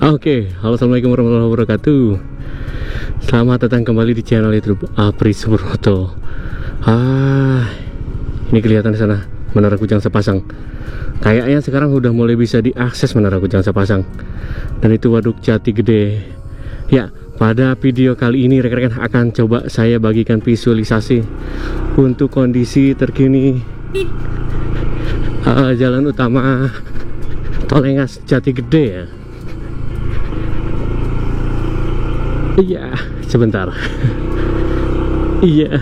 Oke, halo, assalamualaikum warahmatullahi wabarakatuh. Selamat datang kembali di channel YouTube Apri Subrwoto. Ini kelihatan di sana Menara Kujang Sepasang. Kayaknya sekarang udah mulai bisa diakses Menara Kujang Sepasang. Dan itu Waduk Jati Gede. Ya, pada video kali ini rekan-rekan akan coba saya bagikan visualisasi untuk kondisi terkini jalan utama Tolengas Jati Gede ya. Iya, sebentar. Iya.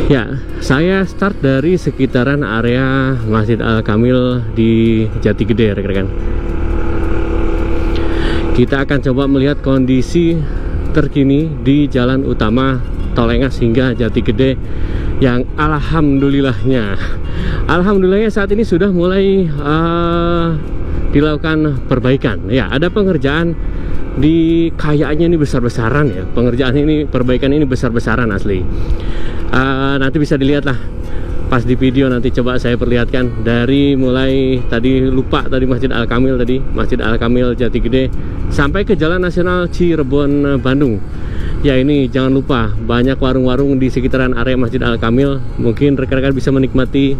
Ya, saya start dari sekitaran area Masjid Al-Kamil di Jati Gede, rekan-rekan. Kita akan coba melihat kondisi terkini di jalan utama Tolengas hingga Jati Gede yang alhamdulillahnya saat ini sudah mulai dilakukan perbaikan. Ya, ada pengerjaan di kayaknya ini besar-besaran ya, perbaikan ini besar-besaran asli. Nanti bisa dilihat lah pas di video, nanti coba saya perlihatkan dari mulai tadi Masjid Al-Kamil Jati Gede sampai ke Jalan Nasional Cirebon Bandung. Ya, ini jangan lupa banyak warung-warung di sekitaran area Masjid Al-Kamil. Mungkin rekan-rekan bisa menikmati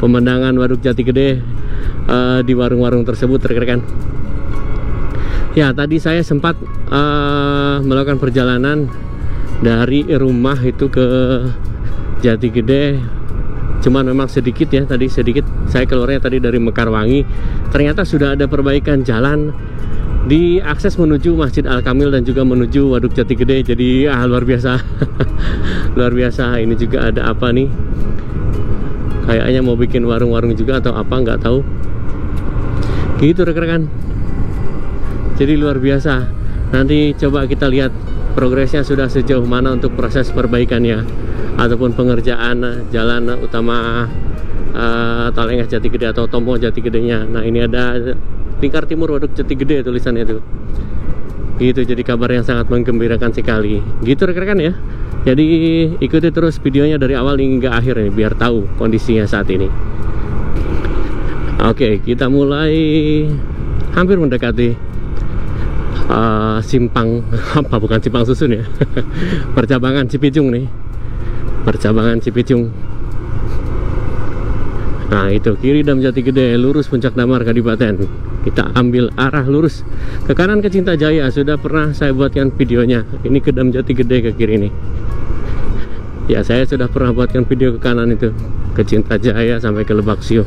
pemandangan Waduk Jati Gede di warung-warung tersebut, rekan-rekan. Ya, tadi saya sempat melakukan perjalanan dari rumah itu ke Jati Gede. Cuman memang sedikit ya, tadi sedikit. Saya keluarnya tadi dari Mekarwangi. Ternyata sudah ada perbaikan jalan di akses menuju Masjid Al-Kamil dan juga menuju Waduk Jati Gede. Jadi luar biasa. Luar biasa. Ini juga ada apa nih? Kayaknya mau bikin warung-warung juga atau apa, nggak tahu. Gitu rekan-rekan. Jadi luar biasa. Nanti coba kita lihat progresnya sudah sejauh mana untuk proses perbaikannya ataupun pengerjaan jalan utama Tolengas Jati Gede atau Tomo Jati Gedenya. Nah, ini ada Lingkar Timur Waduk Jati Gede tulisannya itu. Gitu, jadi kabar yang sangat menggembirakan sekali. Gitu rekan-rekan ya. Jadi ikuti terus videonya dari awal hingga akhir nih biar tahu kondisinya saat ini. Oke, kita mulai hampir mendekati simpang apa, bukan simpang susun ya. Percabangan Cipicung nih, percabangan Cipicung. Nah, itu kiri Dam Jati Gede, lurus Puncak Damar Kadipaten. Kita ambil arah lurus ke kanan ke Cinta Jaya. Sudah pernah saya buatkan videonya. Ini ke Dam Jati Gede ke kiri nih. Ya, saya sudah pernah buatkan video ke kanan itu ke Cinta Jaya sampai ke Lebak Sio.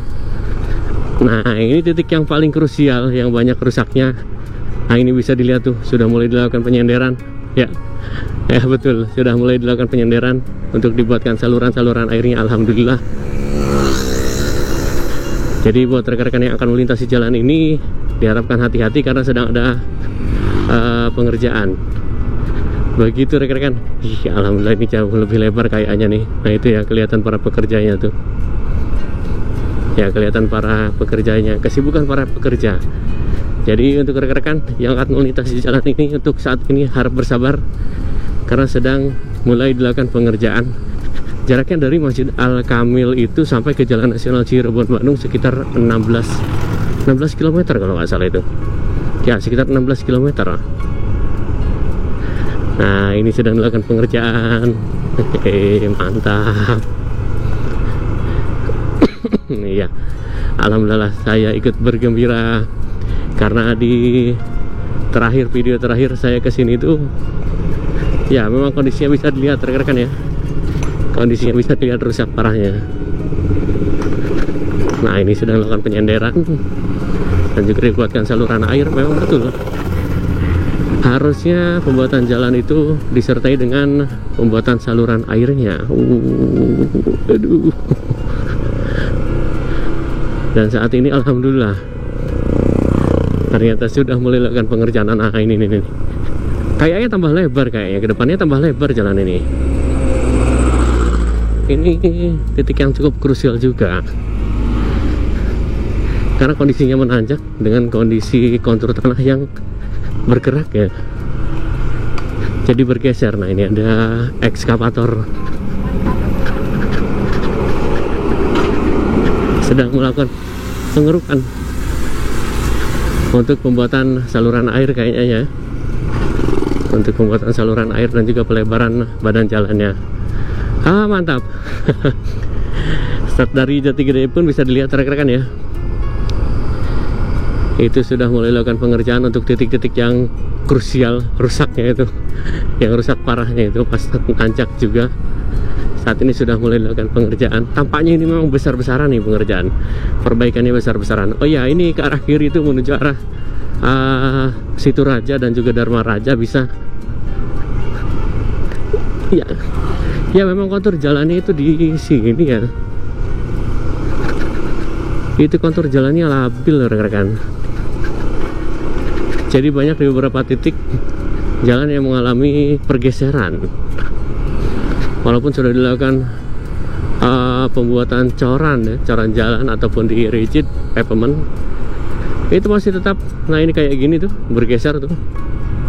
Nah, ini titik yang paling krusial yang banyak rusaknya. Nah, ini bisa dilihat tuh, sudah mulai dilakukan penyenderan. Ya, betul, sudah mulai dilakukan penyenderan untuk dibuatkan saluran-saluran airnya, alhamdulillah. Jadi buat rekan-rekan yang akan melintasi jalan ini diharapkan hati-hati karena sedang ada pengerjaan. Begitu rekan-rekan. Alhamdulillah ini jauh lebih lebar kayaknya nih. Nah, itu ya, kelihatan para pekerjanya tuh. Ya, kelihatan para pekerjanya, kesibukan para pekerja. Jadi untuk rekan-rekan yang akan melintasi jalan ini untuk saat ini harap bersabar karena sedang mulai dilakukan pengerjaan. Jaraknya dari Masjid Al-Kamil itu sampai ke Jalan Nasional Cirebon Bandung sekitar 16 km kalau nggak salah itu. Ya, sekitar 16 km. Nah, ini sedang dilakukan pengerjaan. Mantap. Iya, alhamdulillah saya ikut bergembira karena di video terakhir saya kesini itu ya memang kondisinya bisa dilihat rekan-rekan ya, kondisinya bisa dilihat rusak parahnya. Nah, ini sedang melakukan penyenderan dan juga dibuatkan saluran air. Memang betul, harusnya pembuatan jalan itu disertai dengan pembuatan saluran airnya. Aduh. Dan saat ini alhamdulillah ternyata sudah mulai lakukan pengerjaan. Nah, ini kayaknya tambah lebar, kayaknya kedepannya tambah lebar jalan ini. Ini titik yang cukup krusial juga karena kondisinya menanjak dengan kondisi kontur tanah yang bergerak ya, jadi bergeser. Nah, ini ada ekskavator sedang melakukan pengerukan. untuk pembuatan saluran air kayaknya ya, untuk pembuatan saluran air dan juga pelebaran badan jalannya. Mantap. Start dari Jatigede pun bisa dilihat rekan-rekan ya, itu sudah mulai lakukan pengerjaan untuk titik-titik yang krusial rusaknya itu, yang rusak parahnya itu pas nanjak juga. Saat ini sudah mulai dilakukan pengerjaan. Tampaknya ini memang besar-besaran nih pengerjaan, perbaikannya besar-besaran. Oh ya, ini ke arah kiri itu menuju arah Situ Raja dan juga Dharma Raja bisa. Ya memang kontur jalannya itu di sini ya, itu kontur jalannya labil rekan-rekan. Jadi banyak di beberapa titik jalan yang mengalami pergeseran. Walaupun sudah dilakukan pembuatan coran ya, coran jalan ataupun di rigid pavement, itu masih tetap, nah ini kayak gini tuh bergeser tuh,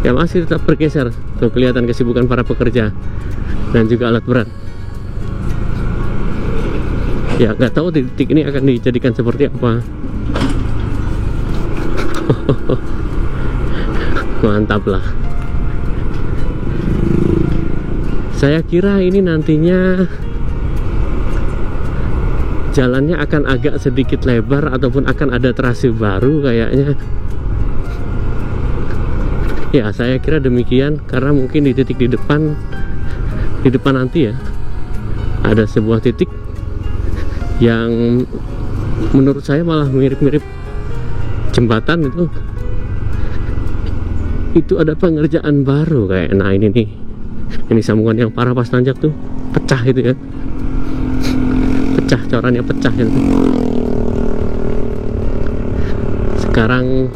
ya masih tetap bergeser tuh, kelihatan kesibukan para pekerja dan juga alat berat. Ya nggak tahu titik ini akan dijadikan seperti apa. Mantap lah. Saya kira ini nantinya jalannya akan agak sedikit lebar ataupun akan ada trase baru kayaknya. Ya saya kira demikian, karena mungkin di titik di depan nanti ya ada sebuah titik yang menurut saya malah mirip-mirip jembatan itu ada pengerjaan baru kayak. Nah ini nih, ini sambungan yang parah pas nanjak tuh pecah itu ya, pecah, corannya pecah itu. Sekarang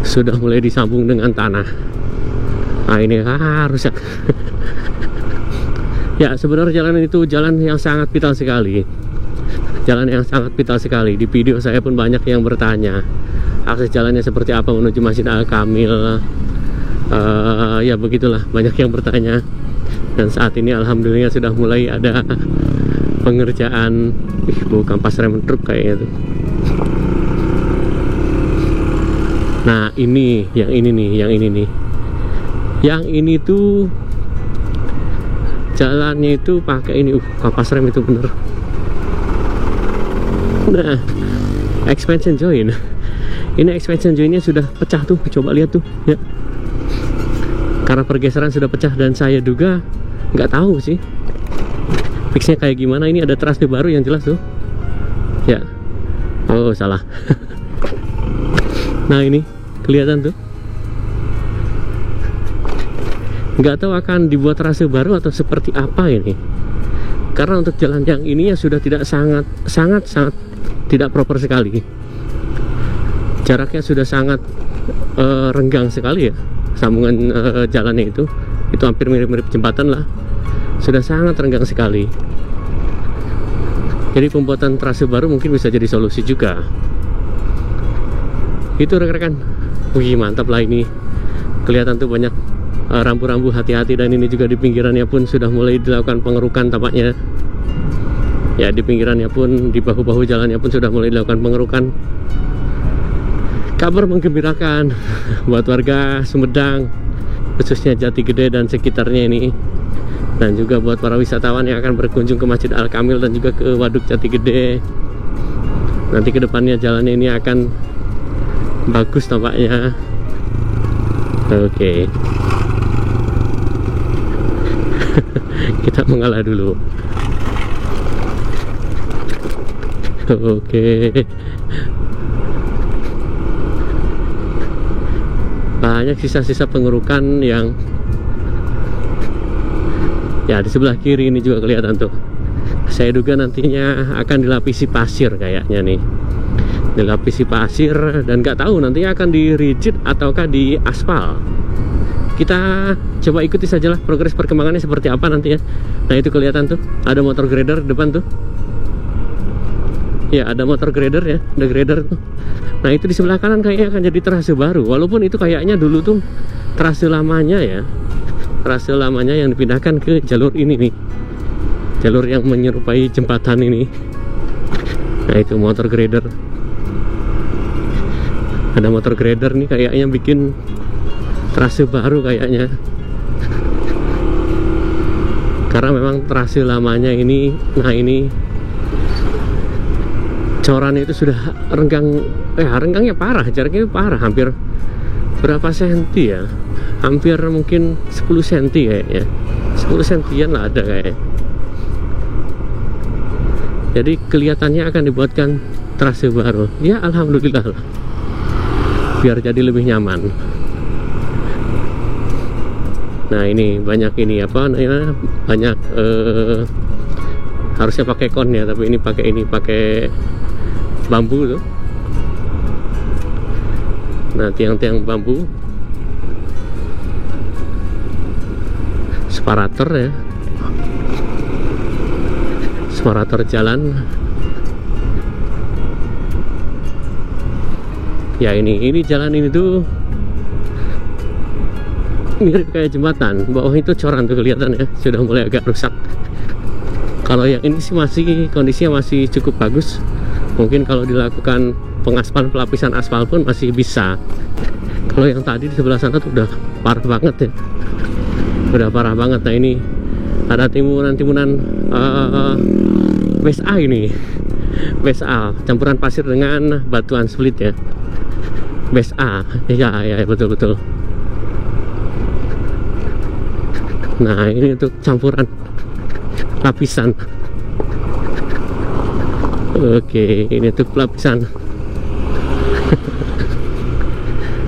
sudah mulai disambung dengan tanah. Nah ini rusak. Ya sebenarnya jalan itu jalan yang sangat vital sekali, jalan yang sangat vital sekali. Di video saya pun banyak yang bertanya akses jalannya seperti apa menuju Masjid Al-Kamil. Ya begitulah, banyak yang bertanya. Dan saat ini alhamdulillah sudah mulai ada pengerjaan. Bukan pas rem truk kayaknya tuh. Nah ini, yang ini nih, yang ini tuh jalannya itu pakai ini. Kampas rem itu bener. Nah, expansion joint. Ini expansion jointnya sudah pecah tuh, coba lihat tuh ya. Karena pergeseran sudah pecah, dan saya duga nggak tahu sih fixnya kayak gimana. Ini ada trase baru yang jelas tuh ya. Oh salah. Nah ini kelihatan tuh, nggak tahu akan dibuat trase baru atau seperti apa ini. Karena untuk jalan yang ini ya sudah tidak sangat tidak proper sekali. Jaraknya sudah sangat renggang sekali ya, sambungan jalannya itu hampir mirip-mirip jembatan lah, sudah sangat renggang sekali. Jadi pembuatan trase baru mungkin bisa jadi solusi juga. Itu rekan-rekan. Wih mantap lah ini, kelihatan tuh banyak rambu-rambu hati-hati, dan ini juga di pinggirannya pun sudah mulai dilakukan pengerukan tampaknya. Ya di pinggirannya pun, di bahu-bahu jalannya pun sudah mulai dilakukan pengerukan. Kabar menggembirakan buat warga Sumedang, khususnya Jatigede dan sekitarnya ini, dan juga buat para wisatawan yang akan berkunjung ke Masjid Al-Kamil dan juga ke Waduk Jatigede. Nanti kedepannya jalannya ini akan bagus tampaknya. Oke. Kita mengalah dulu. Oke. Banyak sisa-sisa pengerukan yang ya di sebelah kiri ini juga kelihatan tuh. Saya duga nantinya akan dilapisi pasir kayaknya nih, dilapisi pasir, dan nggak tahu nantinya akan di rigid ataukah di aspal. Kita coba ikuti sajalah progres perkembangannya seperti apa nanti ya. Nah itu kelihatan tuh ada motor grader depan tuh. Ya ada motor grader ya, ada grader tuh. Nah itu di sebelah kanan kayaknya akan jadi trase baru, walaupun itu kayaknya dulu tuh trase lamanya ya, trase lamanya yang dipindahkan ke jalur ini nih, jalur yang menyerupai jembatan ini. Nah itu motor grader. Ada motor grader nih kayaknya bikin trase baru kayaknya, karena memang trase lamanya ini, nah ini corannya itu sudah renggang, renggangnya parah, jaraknya parah, hampir berapa senti ya, hampir mungkin 10 senti kayaknya, 10 sentian lah ada kayaknya. Jadi kelihatannya akan dibuatkan trase baru ya, alhamdulillah lah, biar jadi lebih nyaman. Nah ini banyak ini apa namanya, banyak harusnya pakai kon ya, tapi ini pakai bambu tuh. Nah tiang-tiang bambu, separator ya, separator jalan ya. Ini jalan ini tuh mirip kayak jembatan, bawah itu coran tuh kelihatan ya, sudah mulai agak rusak. Kalau yang ini sih masih kondisinya masih cukup bagus. Mungkin kalau dilakukan pengaspalan, pelapisan aspal pun masih bisa. Kalau yang tadi di sebelah sana tuh udah parah banget ya, udah parah banget. Nah ini ada timunan base A ini, base A campuran pasir dengan batuan split ya, base A ya, ya betul-betul. Nah ini untuk campuran lapisan. Oke, ini untuk lapisan.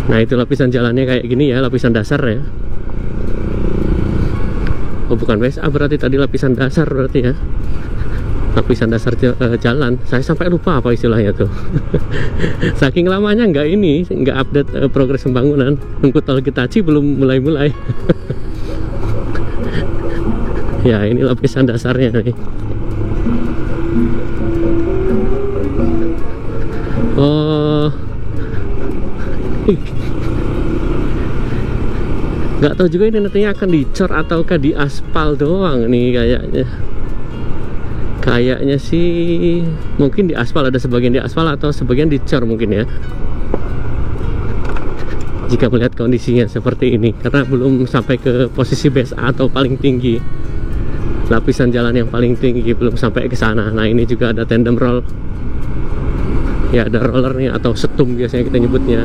Nah itu lapisan jalannya kayak gini ya, lapisan dasar ya. Oh bukan base A berarti, tadi lapisan dasar berarti ya, lapisan dasar jalan. Saya sampai lupa apa istilahnya tuh. Saking lamanya nggak update progres pembangunan. Nunggu tol Hitachi belum mulai-mulai. Ya ini lapisan dasarnya nih. Oh, nggak tahu juga ini nantinya akan dicor ataukah di aspal doang nih kayaknya. Kayaknya sih mungkin di aspal, ada sebagian di aspal atau sebagian dicor mungkin ya, jika melihat kondisinya seperti ini, karena belum sampai ke posisi base A atau paling tinggi, lapisan jalan yang paling tinggi belum sampai ke sana. Nah ini juga ada tandem roll ya, ada rollernya atau setum biasanya kita nyebutnya.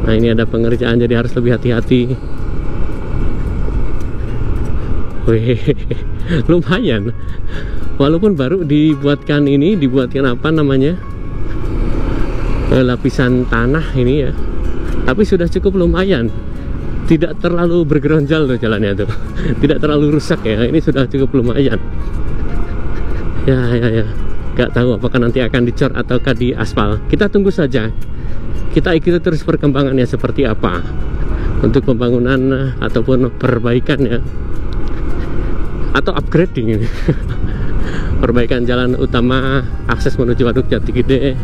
Nah ini ada pengerjaan, jadi harus lebih hati-hati. Wih, lumayan. Walaupun baru dibuatkan ini, dibuatkan apa namanya, lapisan tanah ini ya, tapi sudah cukup lumayan. Tidak terlalu bergeronjal tuh jalannya tuh. Tidak terlalu rusak ya, ini sudah cukup lumayan. Ya. Gak tahu apakah nanti akan dicor ataukah di aspal. Kita tunggu saja. Kita ikuti terus perkembangannya seperti apa untuk pembangunan ataupun perbaikan ya, atau upgrading ini. Perbaikan jalan utama akses menuju Waduk Jati Gede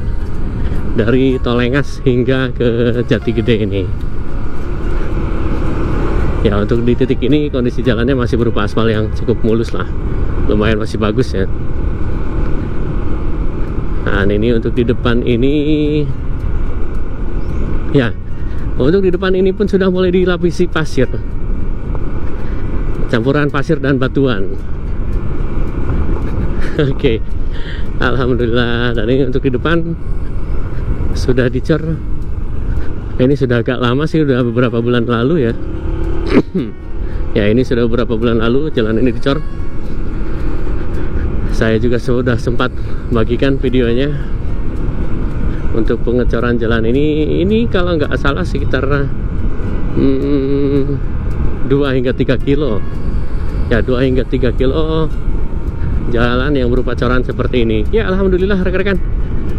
dari Tol Lengas hingga ke Jati Gede ini. Ya untuk di titik ini kondisi jalannya masih berupa aspal yang cukup mulus lah, lumayan masih bagus ya. Nah ini untuk di depan ini ya, untuk di depan ini pun sudah mulai dilapisi pasir, campuran pasir dan batuan. Oke, alhamdulillah. Dan ini untuk di depan sudah dicor. Ini sudah agak lama sih, udah beberapa bulan lalu ya. Ya ini sudah beberapa bulan lalu jalan ini dicor. Saya juga sudah sempat bagikan videonya untuk pengecoran jalan ini. Ini kalau nggak salah sekitar 2 hingga 3 kilo ya, 2 hingga 3 kilo jalan yang berupa coran seperti ini ya. Alhamdulillah rekan-rekan,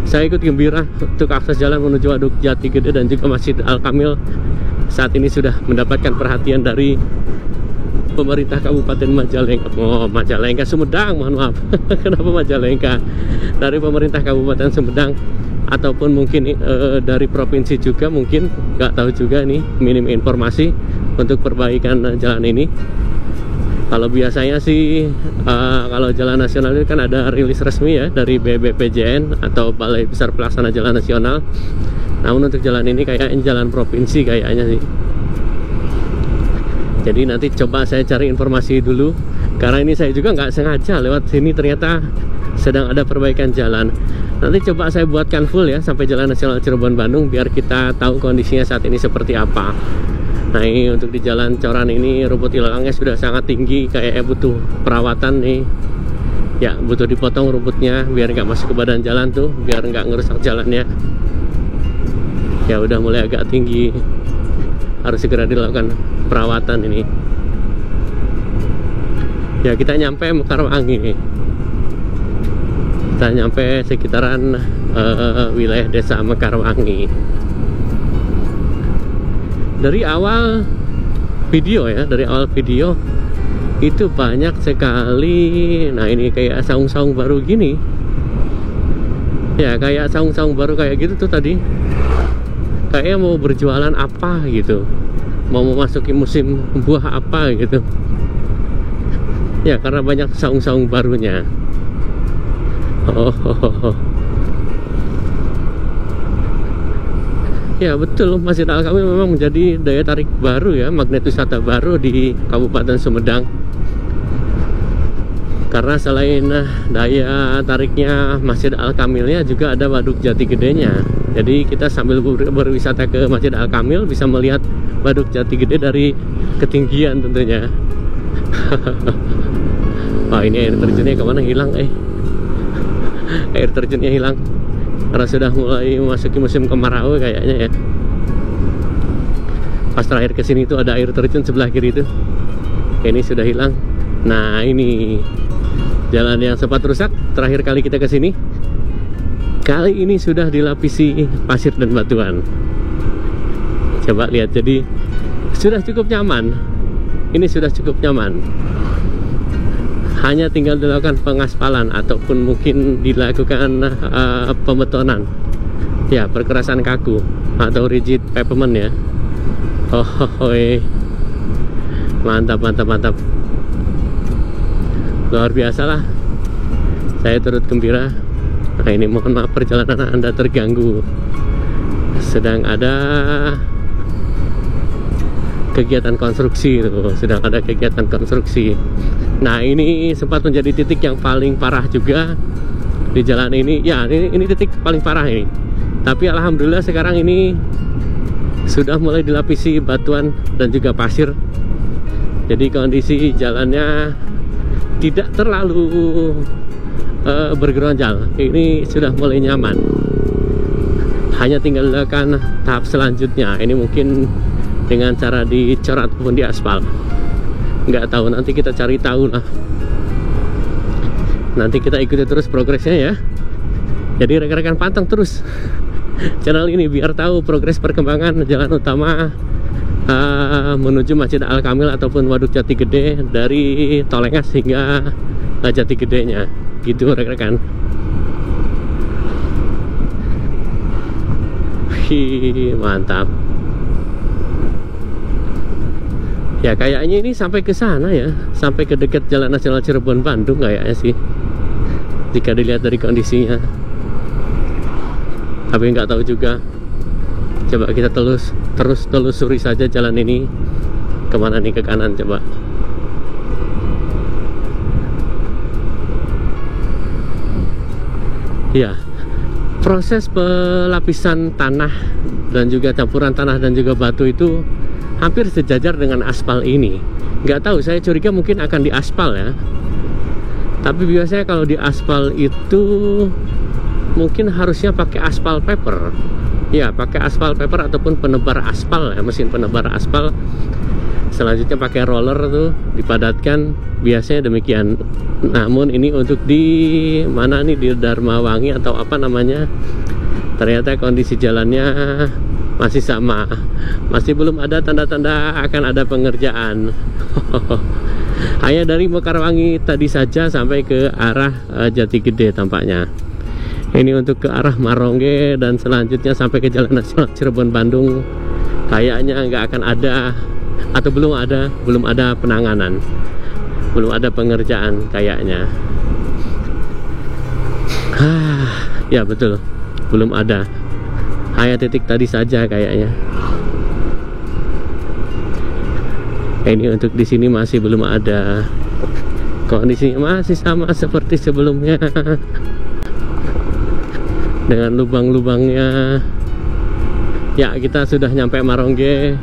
saya ikut gembira untuk akses jalan menuju Waduk Jati Gede dan juga Masjid Al-Kamil saat ini sudah mendapatkan perhatian dari pemerintah Kabupaten Majalengka. Oh, Majalengka, Sumedang, mohon maaf. Kenapa Majalengka? Dari pemerintah Kabupaten Sumedang ataupun mungkin dari provinsi juga, mungkin nggak tahu juga nih, minim informasi untuk perbaikan jalan ini. Kalau biasanya sih kalau jalan nasional ini kan ada rilis resmi ya dari BBPJN atau Balai Besar Pelaksana Jalan Nasional. Namun untuk jalan ini kayaknya jalan provinsi kayaknya sih. Jadi nanti coba saya cari informasi dulu, karena ini saya juga nggak sengaja lewat sini, ternyata sedang ada perbaikan jalan. Nanti coba saya buatkan full ya sampai Jalan Nasional Cirebon Bandung, biar kita tahu kondisinya saat ini seperti apa. Nah ini untuk di jalan Coran ini rumput ilangnya sudah sangat tinggi, kayaknya butuh perawatan nih. Ya butuh dipotong rumputnya biar nggak masuk ke badan jalan tuh, biar nggak ngerusak jalannya. Ya udah mulai agak tinggi, harus segera dilakukan perawatan ini. Ya kita nyampe Mekarwangi nih. Kita nyampe sekitaran wilayah desa Mekarwangi. Dari awal video ya, dari awal video itu banyak sekali. Nah ini kayak saung-saung baru gini. Ya kayak saung-saung baru kayak gitu tuh tadi. Kayaknya mau berjualan apa gitu, mau memasuki musim buah apa gitu. Ya karena banyak saung-saung barunya. Ya betul, Masjid Al-Kamil memang menjadi daya tarik baru ya, magnet wisata baru di Kabupaten Sumedang. Karena selain daya tariknya Masjid Al-Kamilnya, juga ada Waduk Jati Gedenya. Jadi kita sambil berwisata ke Masjid Al-Kamil bisa melihat Waduk Jati Gede dari ketinggian tentunya. Wah ini air terjunnya kemana hilang air terjunnya hilang karena sudah mulai memasuki musim kemarau kayaknya ya. Pas terakhir kesini itu ada air terjun sebelah kiri itu, ini sudah hilang. Nah ini jalan yang sempat rusak terakhir kali kita kesini, kali ini sudah dilapisi pasir dan batuan. Coba lihat, jadi sudah cukup nyaman. Ini sudah cukup nyaman. Hanya tinggal dilakukan pengaspalan ataupun mungkin dilakukan pembetonan. Ya, perkerasan kaku atau rigid pavement ya. Mantap, mantap, mantap. Luar biasa lah. Saya turut gembira. Nah ini mohon maaf perjalanan Anda terganggu. Sedang ada kegiatan konstruksi tuh, sedang ada kegiatan konstruksi. Nah ini sempat menjadi titik yang paling parah juga di jalan ini. Ya ini titik paling parah ini. Tapi alhamdulillah sekarang ini sudah mulai dilapisi batuan dan juga pasir. Jadi kondisi jalannya tidak terlalu bergeronjal. Ini sudah mulai nyaman. Hanya tinggal dilakukan tahap selanjutnya. Ini mungkin dengan cara dicorat ataupun diaspal. Nggak tahu, nanti kita cari tahu lah. Nanti kita ikuti terus progresnya ya. Jadi rekan-rekan pantang terus channel ini biar tahu progres perkembangan jalan utama menuju Masjid Al-Kamil ataupun Waduk Jati Gede dari Tolengas hingga Jati Gedenya gitu rekan-rekan. Mantap. Ya kayaknya ini sampai ke sana ya, sampai ke dekat Jalan Nasional Cirebon Bandung kayaknya sih, jika dilihat dari kondisinya. Tapi nggak tahu juga. Coba kita terus telusuri saja jalan ini kemana nih, ke kanan coba. Ya, proses pelapisan tanah dan juga campuran tanah dan juga batu itu hampir sejajar dengan aspal ini. Nggak tahu, saya curiga mungkin akan diaspal ya. Tapi biasanya kalau di aspal itu mungkin harusnya pakai aspal paper. Ya, pakai aspal paper ataupun penebar aspal ya, mesin penebar aspal. Selanjutnya pakai roller tuh dipadatkan, biasanya demikian. Namun ini untuk di mana nih, di Darmawangi atau apa namanya, ternyata kondisi jalannya masih sama, masih belum ada tanda-tanda akan ada pengerjaan. Hanya dari Mekarwangi tadi saja sampai ke arah Jati Gede tampaknya. Ini untuk ke arah Marongge dan selanjutnya sampai ke Jalan Nasional Cirebon Bandung kayaknya nggak akan ada, atau belum ada penanganan, belum ada pengerjaan kayaknya. Ya betul, belum ada. hanya titik tadi saja kayaknya. Ini untuk di sini masih belum ada, kondisinya masih sama seperti sebelumnya dengan lubang-lubangnya. Ya, kita sudah nyampe Marongge.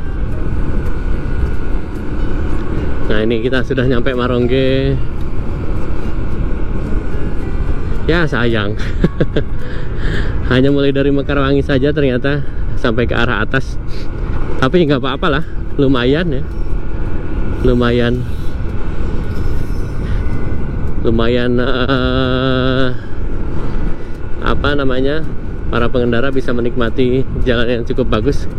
Nah, ini kita sudah nyampe Marongge. Ya, sayang. Hanya mulai dari Mekarwangi saja ternyata sampai ke arah atas. Tapi nggak apa-apa lah, lumayan ya. Lumayan apa namanya, para pengendara bisa menikmati jalan yang cukup bagus.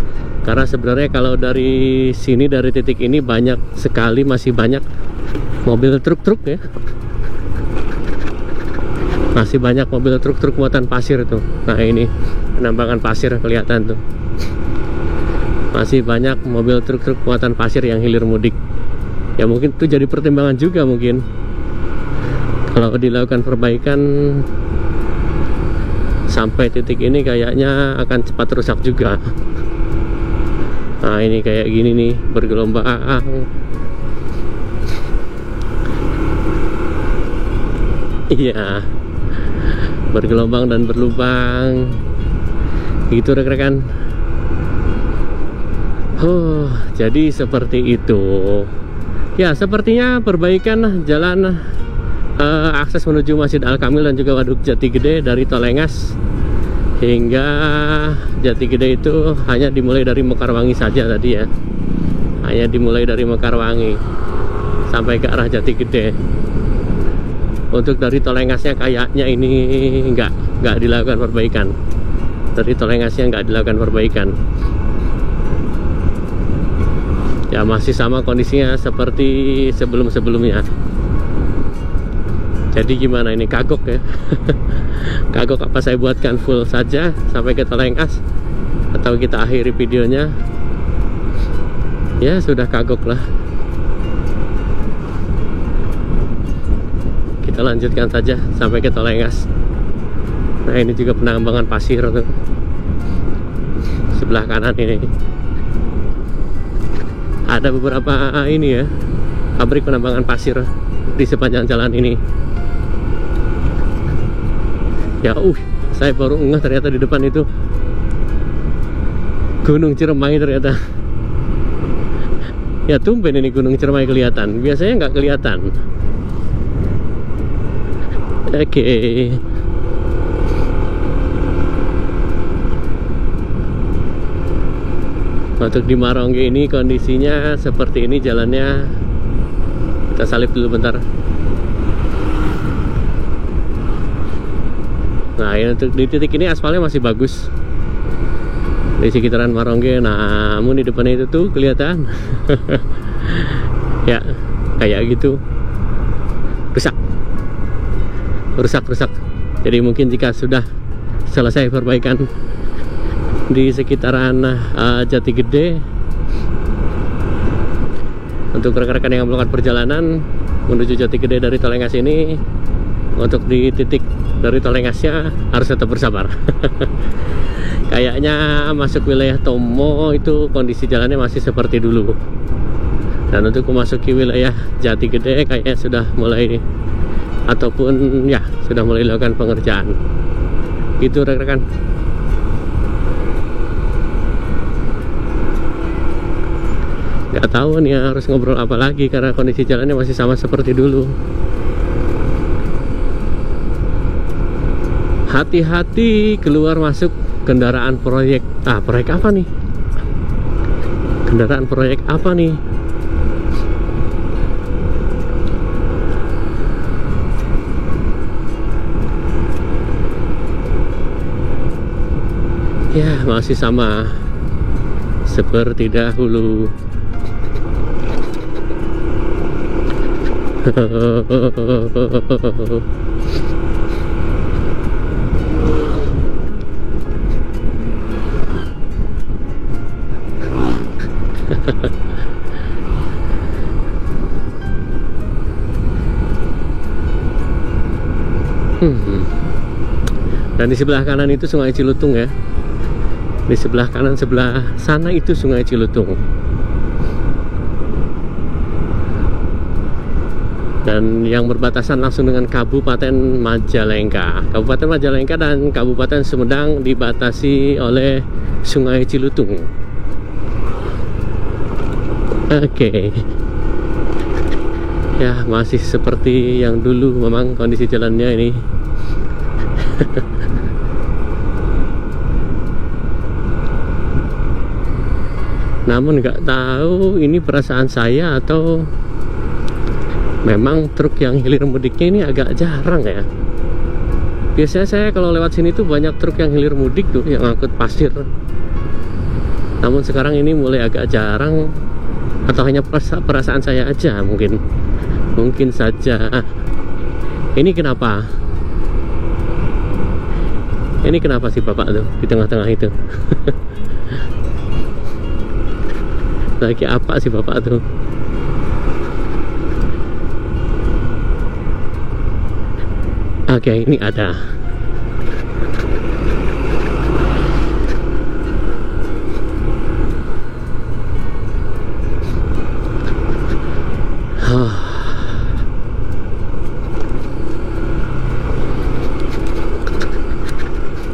Karena sebenarnya kalau dari sini, dari titik ini banyak sekali, masih banyak mobil truk-truk ya. Masih banyak mobil truk-truk muatan pasir tuh. Nah, ini penambangan pasir kelihatan tuh. Masih banyak mobil truk-truk muatan pasir yang hilir mudik. Ya mungkin itu jadi pertimbangan juga mungkin. Kalau dilakukan perbaikan sampai titik ini kayaknya akan cepat rusak juga. Nah, ini kayak gini nih, bergelombang. Iya, bergelombang dan berlubang gitu rekan-rekan. Jadi seperti itu ya. Sepertinya perbaikan jalan akses menuju Masjid Al-Kamil dan juga Waduk Jati Gede dari Tolengas hingga Jati Gede itu hanya dimulai dari Mekarwangi saja tadi ya. Hanya dimulai dari Mekarwangi sampai ke arah Jati Gede. Untuk dari Tolengasnya kayaknya ini nggak dilakukan perbaikan. Dari Tolengasnya nggak dilakukan perbaikan. Ya, masih sama kondisinya seperti sebelum-sebelumnya. Jadi gimana ini, kagok ya. Kagok apa saya buatkan full saja sampai ke Tolengas, atau kita akhiri videonya? Ya sudah, kagok lah. Kita lanjutkan saja sampai ke Tolengas. Nah, ini juga penambangan pasir tuh. Sebelah kanan ini ada beberapa ini ya, pabrik penambangan pasir di sepanjang jalan ini. Ya, saya baru ngeh ternyata di depan itu Gunung Ciremai ternyata. Ya, tumben ini Gunung Ciremai kelihatan. Biasanya nggak kelihatan. Oke. Untuk di Marongge ini kondisinya seperti ini jalannya. Kita salip dulu bentar. Nah, ya, untuk di titik ini aspalnya masih bagus di sekitaran Marongge. Namun di depannya itu tuh kelihatan ya kayak gitu, rusak. Jadi mungkin jika sudah selesai perbaikan di sekitaran Jati Gede, untuk rekan-rekan yang melakukan perjalanan menuju Jati Gede dari Tolengas ini, untuk di titik dari Tolengasnya harus tetap bersabar. Kayaknya masuk wilayah Tomo itu kondisi jalannya masih seperti dulu. Dan untuk memasuki wilayah Jati Gede kayaknya sudah mulai, ataupun ya sudah mulai dilakukan pengerjaan. Gitu rekan-rekan. Gak tahu nih harus ngobrol apa lagi karena kondisi jalannya masih sama seperti dulu. Hati-hati keluar masuk kendaraan proyek. Proyek apa nih? Kendaraan proyek apa nih? Ya, masih sama seperti dahulu. Dan di sebelah kanan itu Sungai Cilutung ya. Di sebelah kanan sebelah sana itu Sungai Cilutung. Dan yang berbatasan langsung dengan Kabupaten Majalengka. Kabupaten Majalengka dan Kabupaten Sumedang dibatasi oleh Sungai Cilutung. Oke. Ya, masih seperti yang dulu memang kondisi jalannya ini. Namun nggak tahu ini perasaan saya atau memang truk yang hilir mudiknya ini agak jarang ya. Biasanya saya kalau lewat sini tuh banyak truk yang hilir mudik tuh yang angkut pasir. Namun sekarang ini mulai agak jarang, atau hanya perasaan saya aja mungkin saja. Ini kenapa? Ini kenapa sih bapak tuh di tengah-tengah itu? Lagi apa sih bapak tuh? Oke, ini ada.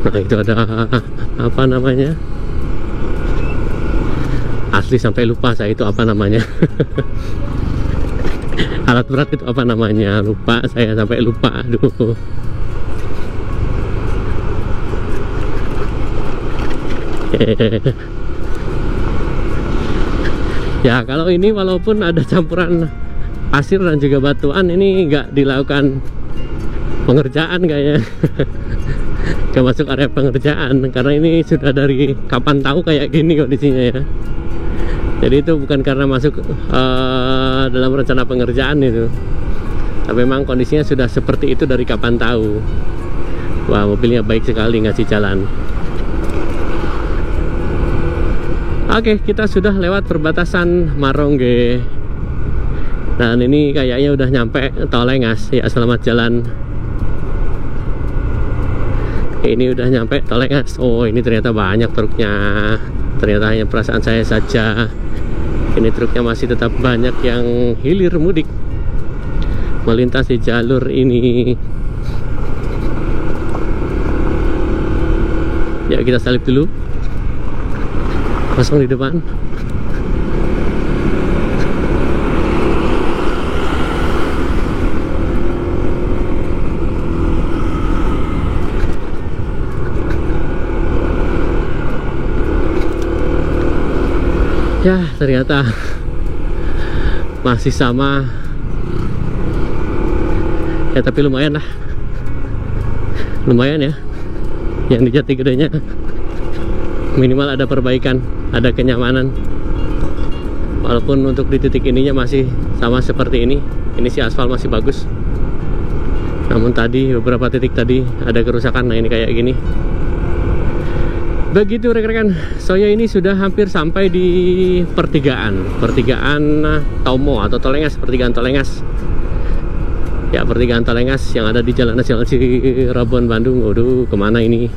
Nah, itu ada apa namanya? Asli sampai lupa saya itu apa namanya. Alat berat itu apa namanya, lupa saya, sampai lupa. Aduh. Ya, kalau ini walaupun ada campuran pasir dan juga batuan, ini nggak dilakukan pengerjaan kayaknya. Nggak masuk area pengerjaan, karena ini sudah dari kapan tahu kayak gini kondisinya ya. Jadi itu bukan karena masuk dalam rencana pengerjaan itu, tapi memang kondisinya sudah seperti itu dari kapan tahu. Wah, mobilnya baik sekali ngasih jalan. Oke, kita sudah lewat perbatasan Marongge. Dan ini kayaknya udah nyampe Tolengas ya. Selamat jalan. Ini udah nyampe Tolengas. Oh, ini ternyata banyak truknya. Ternyata hanya perasaan saya saja. Ini truknya masih tetap banyak yang hilir mudik melintasi jalur ini. Ya, kita salip dulu. Kosong di depan. Ya, ternyata masih sama ya, tapi lumayan lah, lumayan ya. Yang di Jatigedenya minimal ada perbaikan, ada kenyamanan. Walaupun untuk di titik ininya masih sama seperti ini. Ini sih aspal masih bagus, namun tadi beberapa titik tadi ada kerusakan. Nah, ini kayak gini. Begitu rekan-rekan, saya ini sudah hampir sampai di pertigaan Tomo atau Tolengas, pertigaan Tolengas. Ya, pertigaan Tolengas yang ada di Jalan Nasional Cirebon Bandung. Waduh, kemana ini?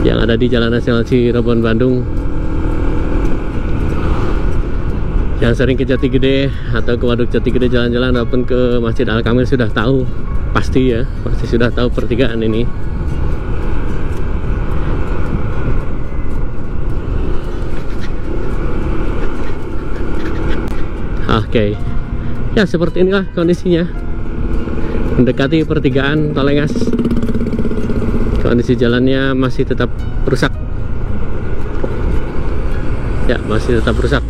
Yang ada di Jalan Nasional Cirebon Bandung. Yang sering ke Jatigede atau ke Waduk Jatigede jalan-jalan ataupun ke Masjid Al-Kamil sudah tahu, pasti ya, pasti sudah tahu pertigaan ini. Oke. Ya, seperti inilah kondisinya. Mendekati pertigaan Tolengas. Kondisi jalannya masih tetap rusak. Ya, masih tetap rusak.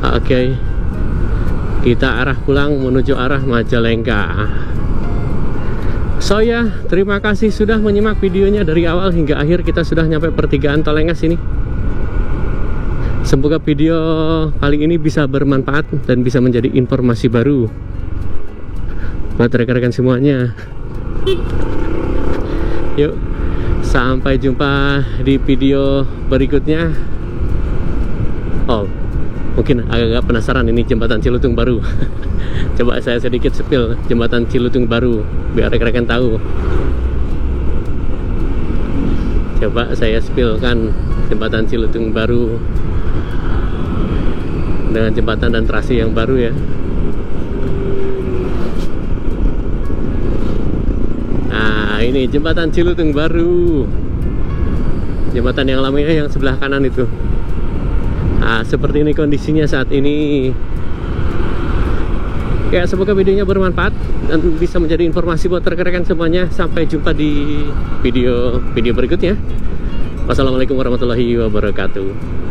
Oke. Kita arah pulang menuju arah Majalengka. Saya terima kasih sudah menyimak videonya dari awal hingga akhir. Kita sudah nyampe pertigaan Tolengas ini. Semoga video kali ini bisa bermanfaat dan bisa menjadi informasi baru buat rekan-rekan semuanya. Yuk, sampai jumpa di video berikutnya. Oh, Mungkin agak penasaran ini jembatan Cilutung Baru. Coba saya sedikit spill jembatan Cilutung Baru biar rekan-rekan tahu. Coba saya spillkan jembatan Cilutung Baru dengan jembatan dan trasi yang baru ya. Nah, ini jembatan Cilutung Baru. Jembatan yang lama yang sebelah kanan itu. Nah, seperti ini kondisinya saat ini. Ya, semoga videonya bermanfaat dan bisa menjadi informasi buat rekan-rekan semuanya. Sampai jumpa di video berikutnya. Wassalamualaikum warahmatullahi wabarakatuh.